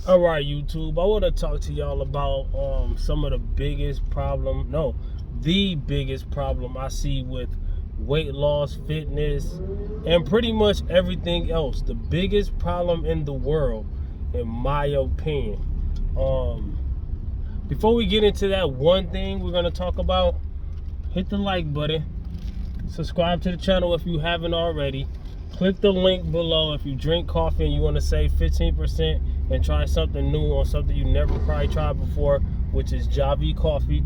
All right, YouTube. I want to talk to y'all about some of the the biggest problem I see with weight loss, fitness, and pretty much everything else. The biggest problem in the world, in my opinion. Um, Before we get into that one thing we're gonna talk about, hit the like button, subscribe to the channel if you haven't already. Click the link below if you drink coffee and you want to save 15% and try something new on something you never probably tried before, which is Javy Coffee.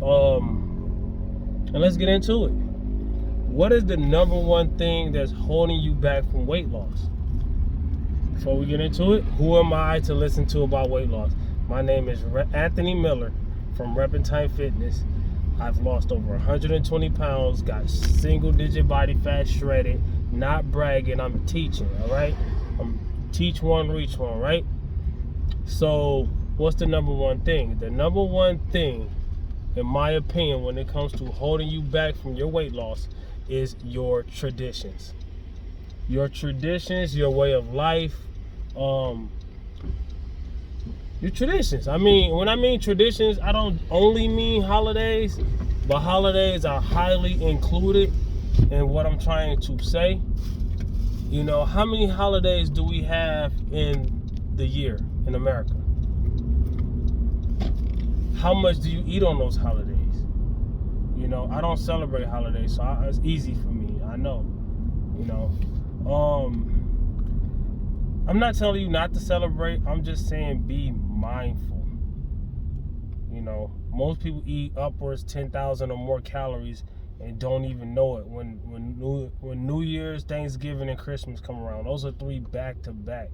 And let's get into it. What is the number one thing that's holding you back from weight loss? Before we get into it, who am I to listen to about weight loss? My name is Anthony Miller from Repentine Fitness. I've lost over 120 pounds, got single digit body fat shredded, not bragging, I'm teaching, all right? I'm teach one, reach one, right? So what's the number one thing? The number one thing, in my opinion, when it comes to holding you back from your weight loss is your traditions. Your traditions, your way of life, your traditions. I mean, when I mean traditions, I don't only mean holidays, but holidays are highly included in what I'm trying to say. You know, how many holidays do we have in the year in America? How much do you eat on those holidays? You know, I don't celebrate holidays, so it's easy for me. I know, you know. I'm not telling you not to celebrate. I'm just saying be mindful. You know, most people eat upwards 10,000 or more calories and don't even know it. When New Year's, Thanksgiving, and Christmas come around, those are 3 back to back.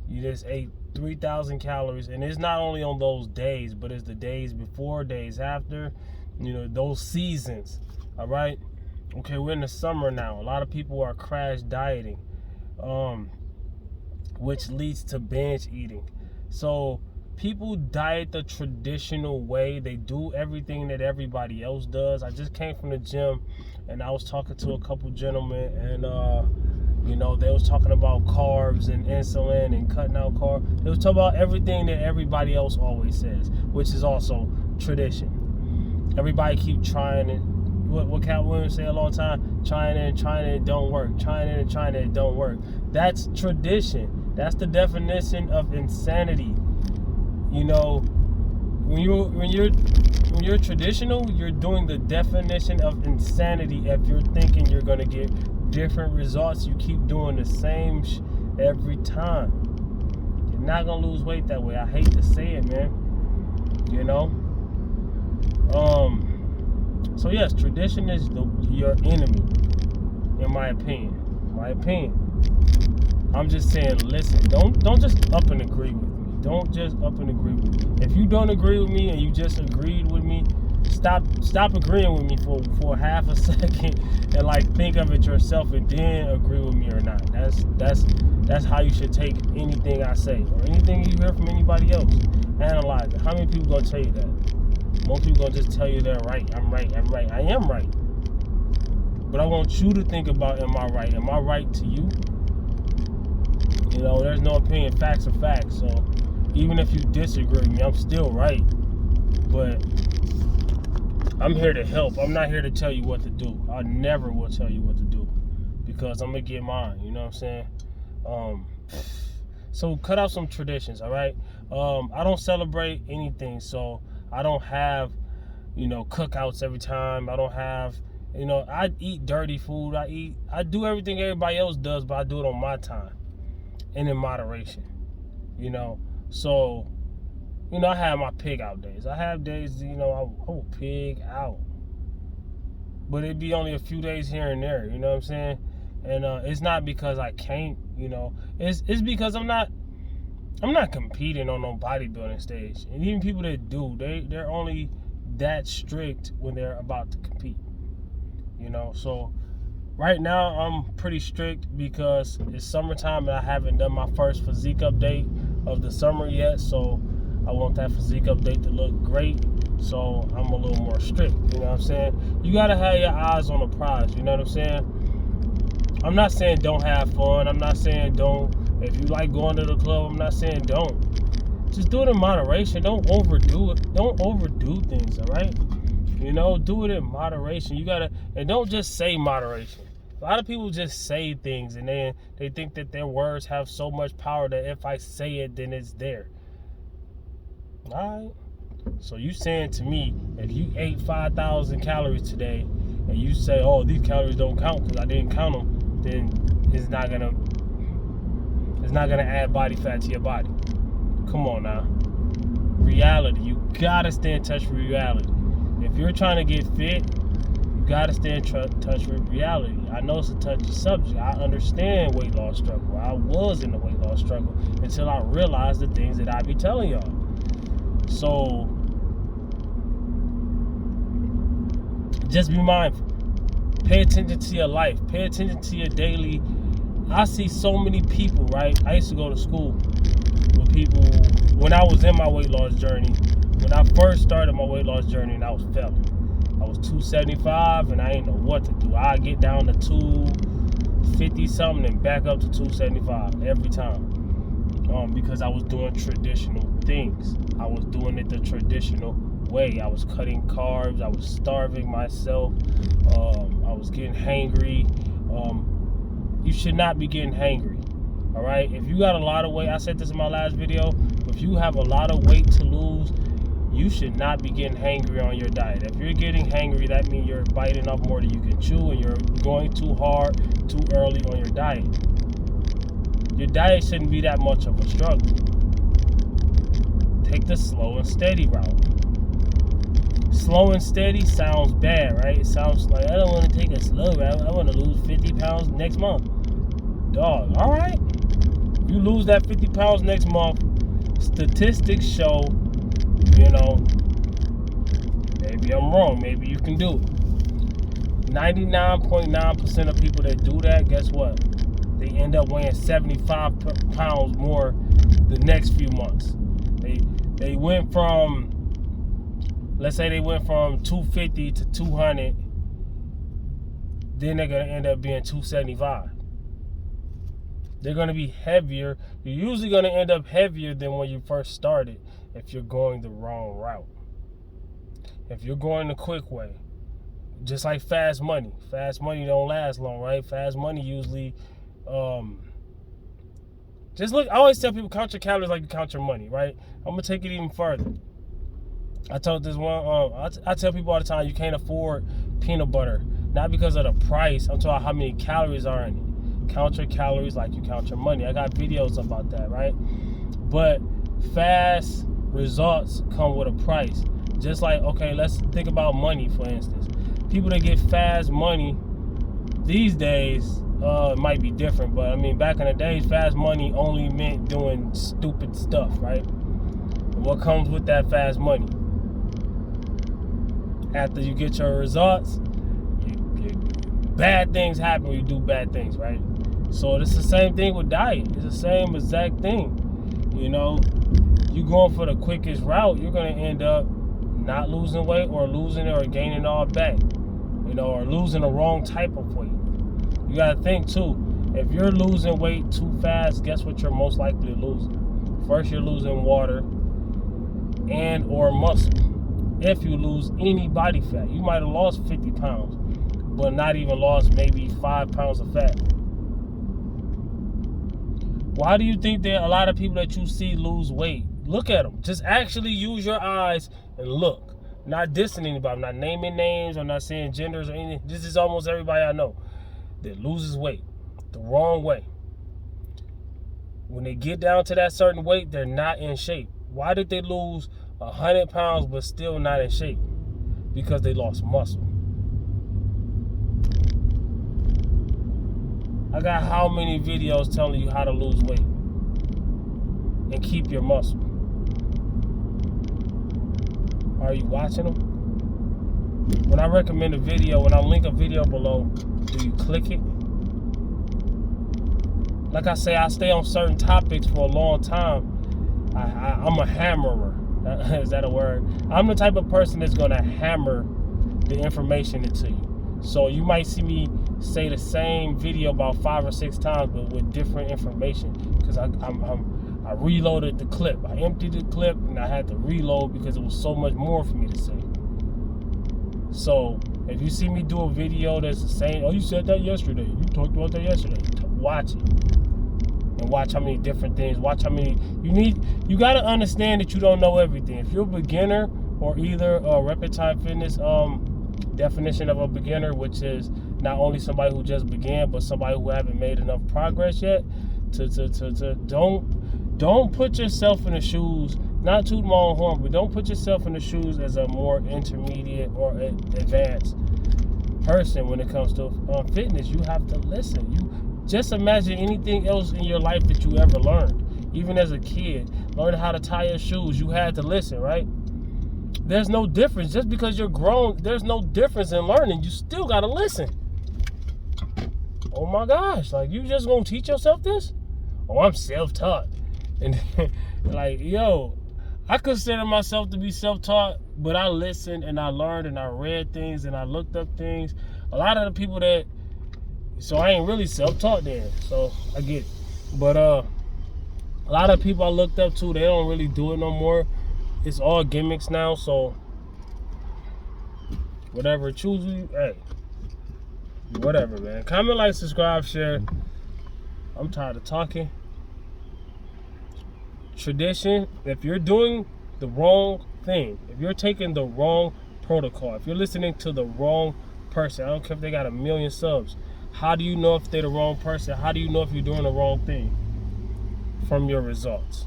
You just ate 3,000 calories, and it's not only on those days, but it's the days before, days after. You know, those seasons. All right. Okay, we're in the summer now. A lot of people are crash dieting. Which leads to binge eating. So people diet the traditional way. They do everything that everybody else does. I just came from the gym and I was talking to a couple gentlemen, and you know, they was talking about carbs and insulin and cutting out carbs. They was talking about everything that everybody else always says, which is also tradition. Everybody keep trying it. What Cat Williams say a long time, trying it, it don't work. Trying it, it don't work. That's tradition. That's the definition of insanity. You know, when you're traditional, you're doing the definition of insanity. If you're thinking you're gonna get different results, you keep doing the same every time. You're not gonna lose weight that way. I hate to say it, man. You know. So yes, tradition is your enemy, in my opinion. I'm just saying, listen, don't just up and agree with me. Don't just up and agree with me. If you don't agree with me and you just agreed with me, stop agreeing with me for half a second and like think of it yourself and then agree with me or not. That's how you should take anything I say or anything you hear from anybody else. Analyze it. How many people gonna tell you that? Most people gonna just tell you they're right. I'm right. I am right. But I want you to think about, am I right? Am I right to you? You know, there's no opinion. Facts are facts. So even if you disagree with me, I'm still right. But I'm here to help. I'm not here to tell you what to do. I never will tell you what to do because I'm gonna get mine. You know what I'm saying? So cut out some traditions, all right? I don't celebrate anything, so I don't have, you know, cookouts every time. I don't have, you know, I eat dirty food. I do everything everybody else does, but I do it on my time and in moderation, you know. So, you know, I have my pig out days. I have days, you know, I will pig out. But it'd be only a few days here and there, you know what I'm saying? And it's not because I can't, you know. It's because I'm not competing on no bodybuilding stage. And even people that do, they're only that strict when they're about to compete. You know, so right now I'm pretty strict because it's summertime and I haven't done my first physique update of the summer yet. So I want that physique update to look great. So I'm a little more strict, you know what I'm saying? You gotta have your eyes on the prize, you know what I'm saying? I'm not saying don't have fun. I'm not saying don't, If you like going to the club, I'm not saying don't. Just do it in moderation. Don't overdo it. Don't overdo things, all right? You know, do it in moderation. You gotta, and don't just say moderation. A lot of people just say things and then they think that their words have so much power that if I say it, then it's there. All right? So you saying to me, if you ate 5,000 calories today and you say, oh, these calories don't count because I didn't count them, then it's not gonna add body fat to your body. Come on now. Reality. You gotta stay in touch with reality. If you're trying to get fit, you gotta stay in touch with reality. I know it's a touchy subject. I understand weight loss struggle. I was in the weight loss struggle until I realized the things that I be telling y'all. So just be mindful. Pay attention to your life. Pay attention to your daily. I see so many people, right? I used to go to school with people when I was in my weight loss journey. When I first started my weight loss journey and I was failing. I was 275 and I didn't know what to do. I get down to 250 something and back up to 275 every time. Because I was doing traditional things. I was doing it the traditional way. I was cutting carbs. I was starving myself. I was getting hangry. You should not be getting hangry. All right. If you got a lot of weight, I said this in my last video. If you have a lot of weight to lose, you should not be getting hangry on your diet. If you're getting hangry, that means you're biting off more than you can chew and you're going too hard, too early on your diet. Your diet shouldn't be that much of a struggle. Take the slow and steady route. Slow and steady sounds bad, right? It sounds like, I don't want to take a slow route. I want to lose 50 pounds next month. Dog, all right. You lose that 50 pounds next month. Statistics show, you know, maybe I'm wrong. Maybe you can do it. 99.9% of people that do that, guess what? They end up weighing 75 pounds more the next few months. They went from, let's say they went from 250 to 200, then they're going to end up being 275. They're going to be heavier. You're usually going to end up heavier than when you first started if you're going the wrong route. If you're going the quick way, just like fast money. Fast money don't last long, right? Fast money usually, just look, I always tell people count your calories like you count your money, right? I'm going to take it even further. I told this one, I tell people all the time, you can't afford peanut butter. Not because of the price. I'm talking about how many calories are in it. Count your calories like you count your money. I got videos about that, right? But fast results come with a price. Just like, okay, let's think about money, for instance. People that get fast money these days, it might be different, but I mean, back in the days, fast money only meant doing stupid stuff, right? And what comes with that fast money? After you get your results, bad things happen when you do bad things, right? So it's the same thing with diet. It's the same exact thing. You know, you going for the quickest route, you're going to end up not losing weight or losing it or gaining it all back. You know, or losing the wrong type of weight. You got to think too, if you're losing weight too fast, guess what you're most likely losing? First, you're losing water and or muscle. If you lose any body fat, you might have lost 50 pounds, but not even lost maybe 5 pounds of fat. Why do you think that a lot of people that you see lose weight? Look at them. Just actually use your eyes and look. Not dissing anybody. I'm not naming names. I'm not saying genders or anything. This is almost everybody I know that loses weight the wrong way. When they get down to that certain weight, they're not in shape. Why did they lose 100 pounds but still not in shape? Because they lost muscle. I got how many videos telling you how to lose weight and keep your muscle? Are you watching them? When I recommend a video, when I link a video below, do you click it? Like I say, I stay on certain topics for a long time. I'm a hammerer. Is that a word? I'm the type of person that's going to hammer the information into you. So you might see me say the same video about 5 or 6 times, but with different information. Because because I reloaded the clip. I emptied the clip and I had to reload because it was so much more for me to say. So if you see me do a video that's the same, oh, you said that yesterday, you talked about that yesterday, watch it. And watch how many different things, watch how many, you got to understand that you don't know everything. If you're a beginner, or either a Rapid Time Fitness definition of a beginner, which is not only somebody who just began, but somebody who haven't made enough progress yet, don't put yourself in the shoes, not toot my own horn, but don't put yourself in the shoes as a more intermediate or advanced person when it comes to fitness. You have to listen. You just imagine anything else in your life that you ever learned. Even as a kid, learn how to tie your shoes, you had to listen, right? There's no difference. Just because you're grown, there's no difference in learning. You still gotta listen. Oh my gosh, like, you just gonna teach yourself this? Oh, I'm self-taught. And like, yo, I consider myself to be self-taught, but I listened and I learned and I read things and I looked up things. A lot of the people that, so I ain't really self-taught then, so I get it. But a lot of people I looked up to, they don't really do it no more. It's all gimmicks now, so whatever, choose you, hey, whatever, man. Comment, like, subscribe, share. I'm tired of talking. Tradition, if you're doing the wrong thing, if you're taking the wrong protocol, if you're listening to the wrong person, I don't care if they got 1 million subs, how do you know if they're the wrong person? How do you know if you're doing the wrong thing? From your results.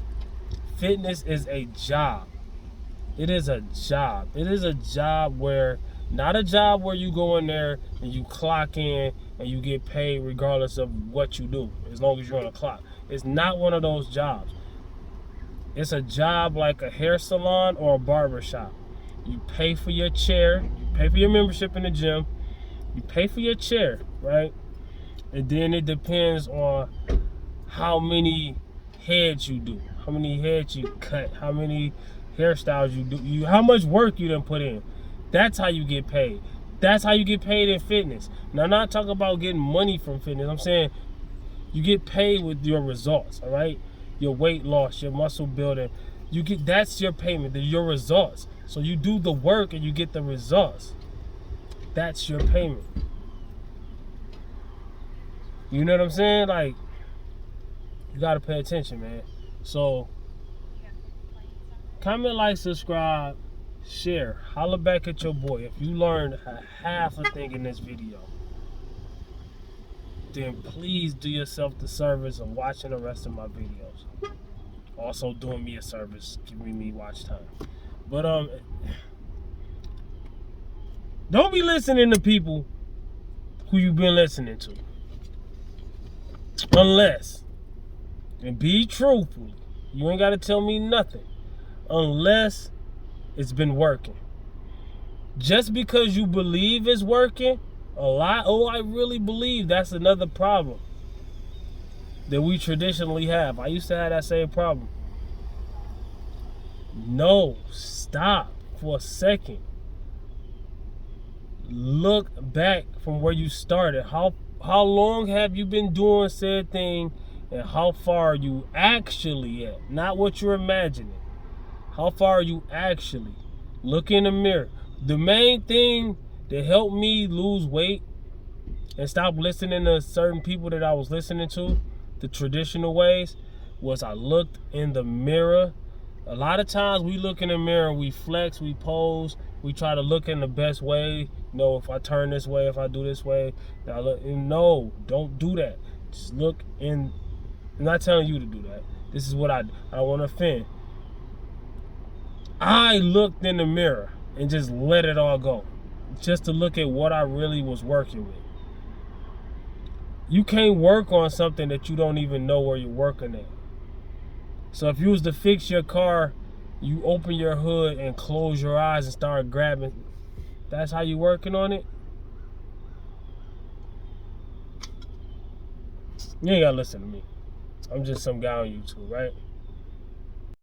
Fitness is a job. It is a job. It is a job where, not a job where you go in there and you clock in and you get paid regardless of what you do, as long as you're on a clock. It's not one of those jobs. It's a job like a hair salon or a barber shop. You pay for your chair, you pay for your membership in the gym, you pay for your chair, right? And then it depends on how many heads you do, how many heads you cut, how many hairstyles you do, how much work you done put in. That's how you get paid. That's how you get paid in fitness. Now, I'm not talking about getting money from fitness. I'm saying you get paid with your results, all right? Your weight loss, your muscle building, that's your payment, your results. So you do the work and you get the results. That's your payment. You know what I'm saying? Like, you gotta pay attention, man. So comment, like, subscribe, share, holler back at your boy. If you learned a half a thing in this video, then please do yourself the service of watching the rest of my videos. Also doing me a service, giving me watch time. But don't be listening to people who you've been listening to. Unless, and be truthful, you ain't gotta tell me nothing unless it's been working. Just because you believe it's working a lot, oh, I really believe, that's another problem that we traditionally have. I used to have that same problem. No, stop for a second. Look back from where you started. How long have you been doing said thing, and how far are you actually at? Not what you're imagining. How far are you actually? Look in the mirror. The main thing that helped me lose weight and stop listening to certain people that I was listening to, the traditional ways, was I looked in the mirror. A lot of times we look in the mirror, we flex, we pose, we try to look in the best way. You know, if I turn this way, if I do this way, now look. No, don't do that. Just look in. I'm not telling you to do that. This is what I don't want to offend. I looked in the mirror and just let it all go, just to look at what I really was working with. You can't work on something that you don't even know where you're working at. So if you was to fix your car, you open your hood and close your eyes and start grabbing. That's how you working on it? You ain't gotta listen to me. I'm just some guy on YouTube, right?